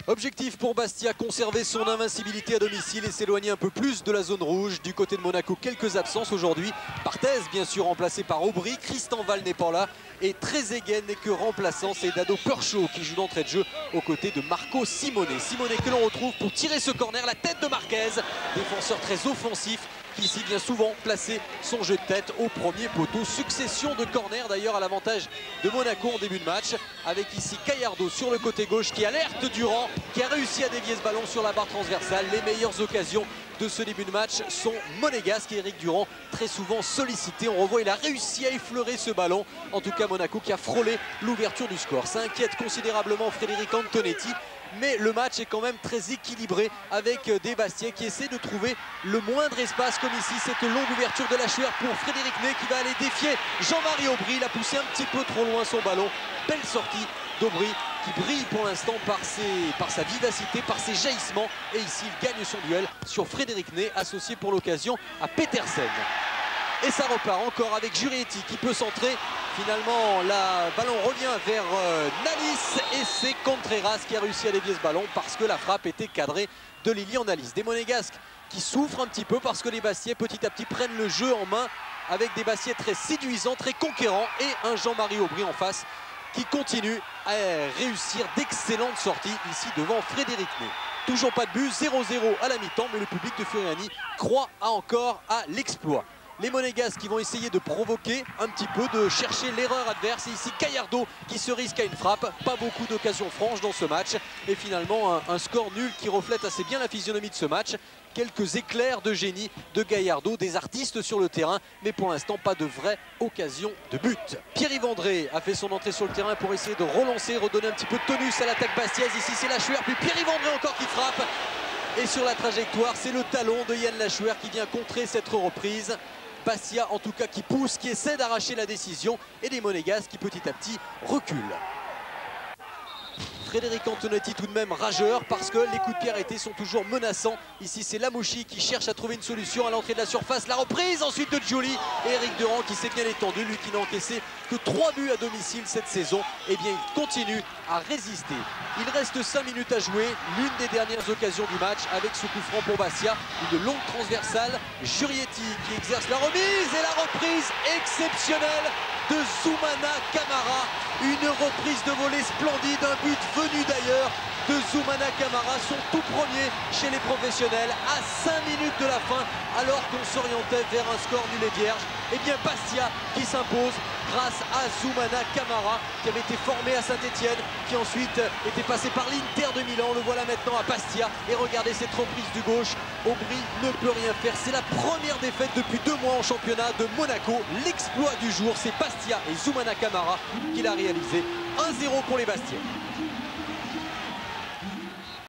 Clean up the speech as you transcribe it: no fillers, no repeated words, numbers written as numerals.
Objectif pour Bastia, conserver son invincibilité à domicile et s'éloigner un peu plus de la zone rouge. Du côté de Monaco, quelques absences aujourd'hui. Barthez, bien sûr, remplacé par Aubry. Christian Val n'est pas là. Et Trezeguet n'est que remplaçant. C'est Dado Perchaud qui joue d'entrée de jeu aux côtés de Marco Simone. Simone que l'on retrouve pour tirer ce corner. La tête de Marquez, défenseur très offensif, qui ici vient souvent placer son jeu de tête au premier poteau. Succession de corners d'ailleurs à l'avantage de Monaco en début de match, avec ici Gallardo sur le côté gauche qui alerte Durand, qui a réussi à dévier ce ballon sur la barre transversale. Les meilleures occasions de ce début de match sont monégasques et Eric Durand très souvent sollicité. On revoit, il a réussi à effleurer ce ballon. En tout cas Monaco qui a frôlé l'ouverture du score. Ça inquiète considérablement Frédéric Antonetti. Mais le match est quand même très équilibré avec des Bastiais qui essaient de trouver le moindre espace, comme ici cette longue ouverture de la Chuer pour Frédéric Ney qui va aller défier Jean-Marie Aubry. Il a poussé un petit peu trop loin son ballon. Belle sortie d'Aubry qui brille pour l'instant par sa vivacité, par ses jaillissements. Et ici il gagne son duel sur Frédéric Ney, associé pour l'occasion à Petersen. Et ça repart encore avec Jurietti qui peut centrer. Finalement, le ballon revient vers Nalis et c'est Contreras qui a réussi à dévier ce ballon parce que la frappe était cadrée de Lilian Nalis. Des Monégasques qui souffrent un petit peu parce que les Bastiais petit à petit prennent le jeu en main avec des Bastiais très séduisants, très conquérants et un Jean-Marie Aubry en face qui continue à réussir d'excellentes sorties ici devant Frédéric Ney. Toujours pas de but, 0-0 à la mi-temps, mais le public de Furiani croit encore à l'exploit. Les Monégasques qui vont essayer de provoquer un petit peu, de chercher l'erreur adverse. Et ici Gallardo qui se risque à une frappe. Pas beaucoup d'occasions franches dans ce match. Et finalement un score nul qui reflète assez bien la physionomie de ce match. Quelques éclairs de génie de Gallardo, des artistes sur le terrain. Mais pour l'instant pas de vraie occasion de but. Pierre-Yves André a fait son entrée sur le terrain pour essayer de relancer, redonner un petit peu de tonus à l'attaque bastiaise. Ici c'est la Chuer, puis Pierre-Yves André encore qui frappe. Et sur la trajectoire, c'est le talon de Yann Lachuer qui vient contrer cette reprise. Bastia en tout cas qui pousse, qui essaie d'arracher la décision et les Monégasques qui petit à petit reculent. Frédéric Antonetti tout de même rageur parce que les coups de pied arrêtés sont toujours menaçants. Ici c'est Lamouchi qui cherche à trouver une solution à l'entrée de la surface. La reprise ensuite de Gioli et Eric Durand qui s'est bien étendu, lui qui n'a encaissé que 3 buts à domicile cette saison. Et bien il continue à résister. Il reste 5 minutes à jouer, l'une des dernières occasions du match avec ce coup franc pour Bastia. Une longue transversale, Jurietti qui exerce la remise et la reprise exceptionnelle de Zoumana Camara. Une reprise de volée splendide, un but venu d'ailleurs de Zoumana Camara, son tout premier chez les professionnels à 5 minutes de la fin alors qu'on s'orientait vers un score nul et vierge. Et bien Bastia qui s'impose grâce à Zoumana Camara qui avait été formé à Saint-Etienne, qui ensuite était passé par l'Inter de Milan. Le voilà maintenant à Bastia et regardez cette reprise du gauche. Aubry ne peut rien faire, c'est la première défaite depuis 2 mois en championnat de Monaco. L'exploit du jour, c'est Bastia et Zoumana Camara qui l'a réalisé. 1-0 pour les Bastiais.